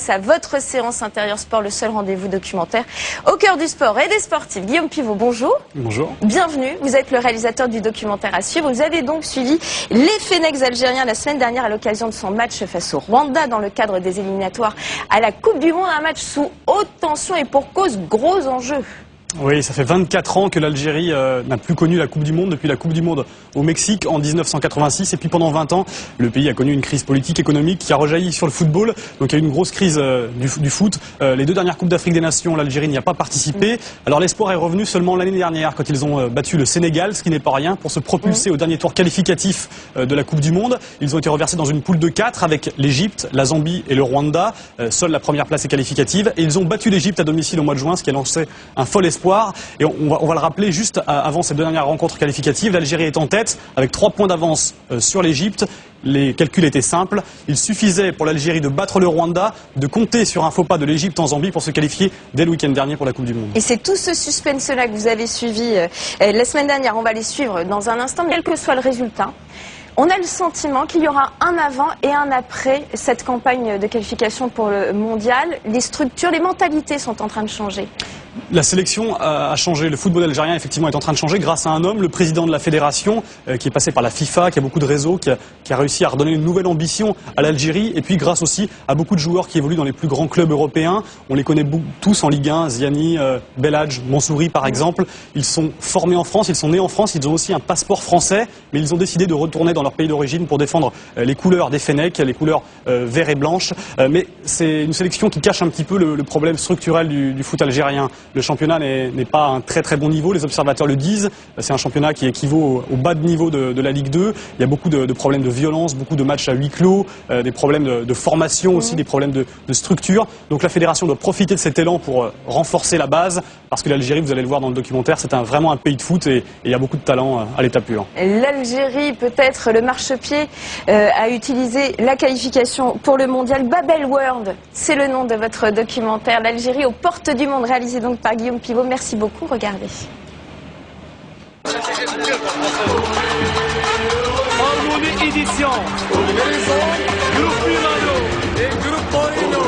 à votre séance intérieure sport, le seul rendez-vous documentaire au cœur du sport et des sportifs. Guillaume Pivot, bonjour. Bonjour. Bienvenue, vous êtes le réalisateur du documentaire à suivre. Vous avez donc suivi les Fennecs algériens la semaine dernière à l'occasion de son match face au Rwanda dans le cadre des éliminatoires à la Coupe du Monde. Un match sous haute tension et pour cause, gros enjeux. Oui, ça fait 24 ans que l'Algérie n'a plus connu la Coupe du Monde depuis la Coupe du Monde au Mexique en 1986. Et puis pendant 20 ans, le pays a connu une crise politique, économique qui a rejailli sur le football. Donc il y a eu une grosse crise du foot. Les deux dernières Coupes d'Afrique des Nations, l'Algérie n'y a pas participé. Alors l'espoir est revenu seulement l'année dernière quand ils ont battu le Sénégal, ce qui n'est pas rien, pour se propulser au dernier tour qualificatif de la Coupe du Monde. Ils ont été reversés dans une poule de 4 avec l'Égypte, la Zambie et le Rwanda. Seule la première place est qualificative. Et ils ont battu l'Égypte à domicile au mois de juin, ce qui a lancé un fol espoir. Et on va le rappeler juste avant cette dernière rencontre qualificative, l'Algérie est en tête avec 3 points d'avance sur l'Égypte. Les calculs étaient simples. Il suffisait pour l'Algérie de battre le Rwanda, de compter sur un faux pas de l'Égypte en Zambie pour se qualifier dès le week-end dernier pour la Coupe du Monde. Et c'est tout ce suspense-là que vous avez suivi la semaine dernière. On va les suivre dans un instant, quel que soit le résultat. On a le sentiment qu'il y aura un avant et un après cette campagne de qualification pour le mondial. Les structures, les mentalités sont en train de changer. La sélection a changé. Le football algérien, effectivement, est en train de changer grâce à un homme, le président de la fédération, qui est passé par la FIFA, qui a beaucoup de réseaux, qui a réussi à redonner une nouvelle ambition à l'Algérie. Et puis grâce aussi à beaucoup de joueurs qui évoluent dans les plus grands clubs européens. On les connaît tous en Ligue 1, Ziani, Belhadj, Mansouri par exemple. Ils sont formés en France, ils sont nés en France, ils ont aussi un passeport français. Mais ils ont décidé de retourner dans leur pays d'origine pour défendre les couleurs des Fennecs, les couleurs vert et blanche. Mais c'est une sélection qui cache un petit peu le problème structurel du foot algérien. Le championnat n'est pas à un très très bon niveau, les observateurs le disent. C'est un championnat qui équivaut au bas de niveau de la Ligue 2. Il y a beaucoup de problèmes de violence, beaucoup de matchs à huis clos, des problèmes de formation aussi, des problèmes de structure. Donc la fédération doit profiter de cet élan pour renforcer la base, parce que l'Algérie, vous allez le voir dans le documentaire, c'est vraiment un pays de foot et il y a beaucoup de talent à l'état pur. L'Algérie, peut-être le marchepied, a utilisé la qualification pour le mondial. Babel World, c'est le nom de votre documentaire. L'Algérie aux portes du monde, réalisé donc par Guillaume Pivot. Merci beaucoup, regardez. Harmonie Édition. Groupe Milano et Groupe Torino.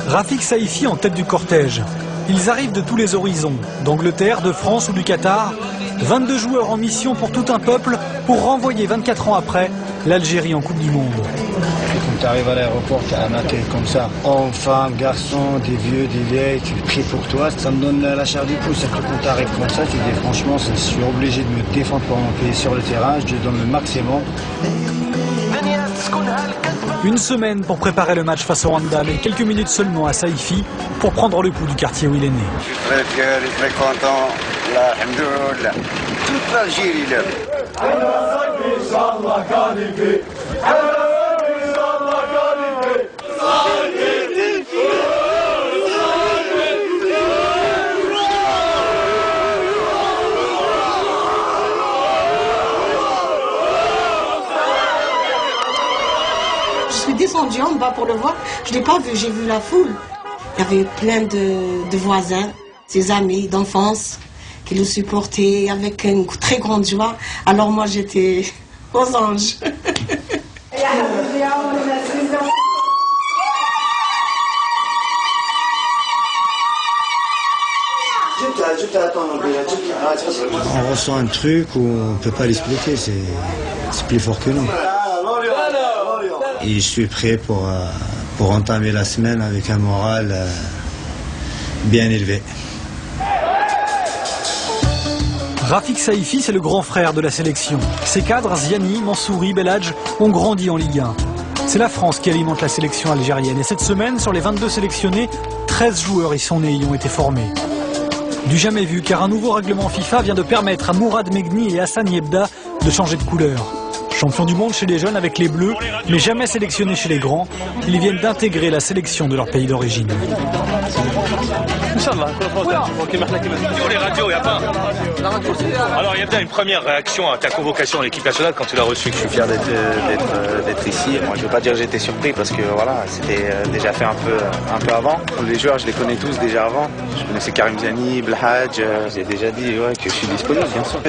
Rafik Saïfi en tête du cortège. Ils arrivent de tous les horizons, d'Angleterre, de France ou du Qatar. 22 joueurs en mission pour tout un peuple pour renvoyer 24 ans après l'Algérie en Coupe du Monde. Quand tu arrives à l'aéroport, tu as un accueil comme ça. Hommes, femmes, garçons, des vieux, des vieilles, tu pries pour toi. Ça me donne la chair du pouce. Quand tu arrives comme ça, tu dis franchement, je suis obligé de me défendre pour mon pays sur le terrain. Je donne le maximum. Une semaine pour préparer le match face au Rwanda, mais quelques minutes seulement à Saïfi pour prendre le pouls du quartier où il est né. Je suis très fier et très content. Alhamdoulilah. Toute l'Algérie là. Je suis descendue en bas pour le voir. Je ne l'ai pas vu, j'ai vu la foule. Il y avait plein de voisins, ses amis d'enfance qui le supportaient avec une très grande joie. Alors moi j'étais aux anges. On ressent un truc où on ne peut pas l'expliquer, c'est plus fort que nous. Et je suis prêt pour entamer la semaine avec un moral bien élevé. Rafik Saïfi, c'est le grand frère de la sélection. Ses cadres, Ziani, Mansouri, Belhadj, ont grandi en Ligue 1. C'est la France qui alimente la sélection algérienne. Et cette semaine, sur les 22 sélectionnés, 13 joueurs y sont nés et y ont été formés. Du jamais vu, car un nouveau règlement FIFA vient de permettre à Mourad Megni et Hassan Yebda de changer de couleur. Champions du monde chez les jeunes avec les bleus, mais jamais sélectionnés chez les grands, ils viennent d'intégrer la sélection de leur pays d'origine. Les radios, y a pas. Alors, il y a bien une première réaction à ta convocation à l'équipe nationale quand tu l'as reçue. Je suis fier d'être ici. Moi, je ne veux pas dire que j'étais surpris parce que voilà, c'était déjà fait un peu avant. Les joueurs, je les connais tous déjà avant. Je connaissais Karim Ziani, Blhadj. J'ai déjà dit que je suis disponible, bien sûr.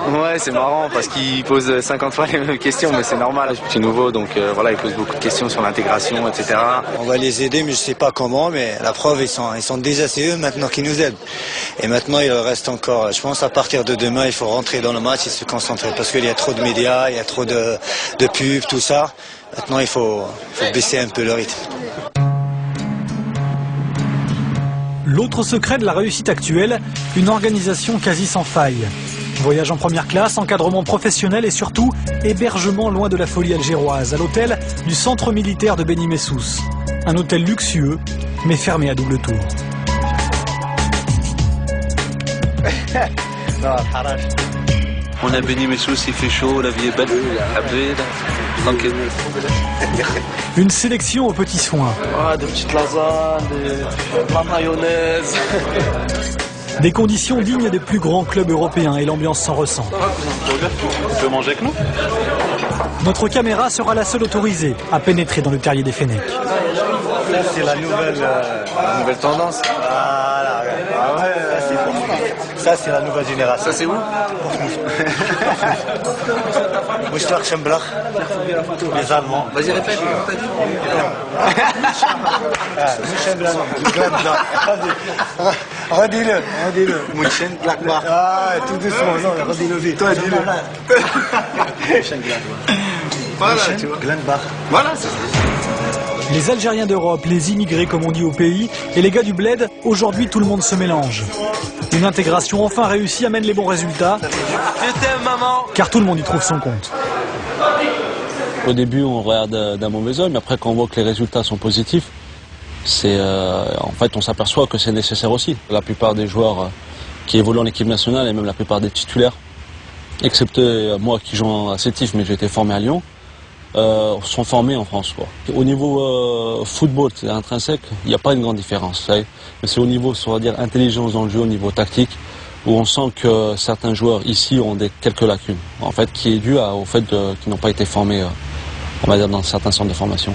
Ouais, c'est marrant parce qu'ils posent 50 fois les mêmes questions, mais c'est normal. Je suis nouveau, donc voilà, ils posent beaucoup de questions sur l'intégration, etc. On va les aider, mais je ne sais pas comment. Mais la preuve, ils sont déjà c'est eux maintenant qui nous aident. Et maintenant, il reste encore. Je pense à partir de demain, il faut rentrer dans le match et se concentrer parce qu'il y a trop de médias, il y a trop de pubs, tout ça. Maintenant, il faut baisser un peu le rythme. L'autre secret de la réussite actuelle, une organisation quasi sans faille. Voyage en première classe, encadrement professionnel et surtout hébergement loin de la folie algéroise, à l'hôtel du centre militaire de Beni Messous. Un hôtel luxueux, mais fermé à double tour. On a Beni Messous, il fait chaud, la vie est belle, tranquille. Une sélection aux petits soins. Ah, des petites lasagnes, de la mayonnaise. Des conditions dignes des plus grands clubs européens et l'ambiance s'en ressent. Tu peux manger avec nous? Notre caméra sera la seule autorisée à pénétrer dans le terrier des Fennecs. C'est la nouvelle tendance. Voilà. Ah ouais, ça c'est la nouvelle génération. Ça c'est où? Mouchtar Chemblach, les Allemands. Vas-y, répète. Redis-le. Mönchengladbach. Ah, tout doucement, non, redis-le vite. Toi, dis-le. Voilà, tu vois. Gladbach. Voilà, c'est ça. Les Algériens d'Europe, les immigrés comme on dit au pays, et les gars du bled, aujourd'hui tout le monde se mélange. Une intégration enfin réussie amène les bons résultats, Je t'aime, maman. car tout le monde y trouve son compte. Au début, on regarde d'un mauvais œil, mais après, quand on voit que les résultats sont positifs, en fait, on s'aperçoit que c'est nécessaire aussi. La plupart des joueurs qui évoluent en équipe nationale, et même la plupart des titulaires, excepté moi qui joue à Sétif, mais j'ai été formé à Lyon, sont formés en France, quoi. Au niveau football, c'est intrinsèque, il n'y a pas une grande différence, mais c'est au niveau, on va dire, intelligence dans le jeu, au niveau tactique, où on sent que certains joueurs ici ont quelques lacunes, en fait, qui est dû au fait qu'ils n'ont pas été formés, on va dire, dans certains centres de formation.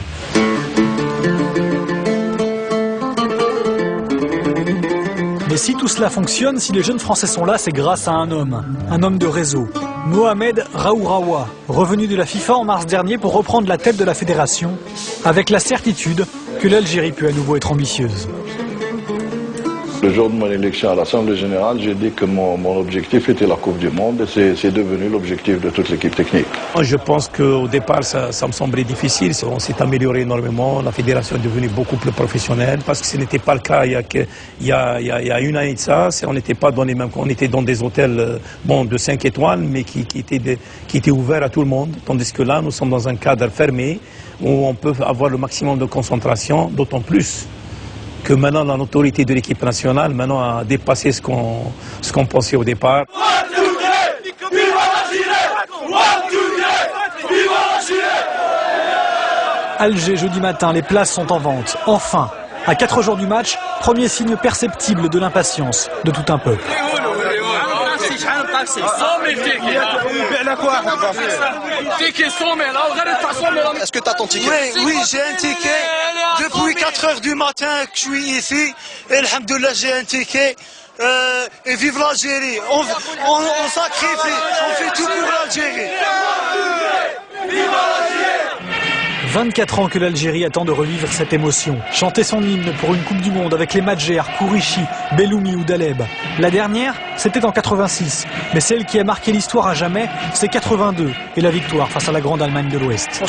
Mais si tout cela fonctionne, si les jeunes Français sont là, c'est grâce à un homme de réseau. Mohamed Raouraoua, revenu de la FIFA en mars dernier pour reprendre la tête de la fédération, avec la certitude que l'Algérie peut à nouveau être ambitieuse. Le jour de mon élection à l'Assemblée générale, j'ai dit que mon objectif était la Coupe du Monde et c'est devenu l'objectif de toute l'équipe technique. Je pense qu'au départ, ça me semblait difficile. On s'est amélioré énormément. La fédération est devenue beaucoup plus professionnelle parce que ce n'était pas le cas il y a une année de ça. On n'était pas dans les mêmes. On était dans des hôtels de 5 étoiles, mais qui étaient ouverts à tout le monde. Tandis que là, nous sommes dans un cadre fermé où on peut avoir le maximum de concentration, d'autant plus que maintenant la notoriété de l'équipe nationale a dépassé ce qu'on pensait au départ. Alger, jeudi matin, les places sont en vente. Enfin, à 4 jours du match, premier signe perceptible de l'impatience de tout un peuple. Est-ce que tu as ton ticket? Oui, j'ai un ticket. Depuis 4 heures du matin que je suis ici. Et alhamdoulilah, j'ai un ticket. Et vive l'Algérie. On sacrifie. On fait tout pour l'Algérie. 24 ans que l'Algérie attend de revivre cette émotion. Chanter son hymne pour une Coupe du Monde avec les Madjer, Kourichi, Belloumi ou Daleb. La dernière, c'était en 86. Mais celle qui a marqué l'histoire à jamais, c'est 82 et la victoire face à la grande Allemagne de l'Ouest.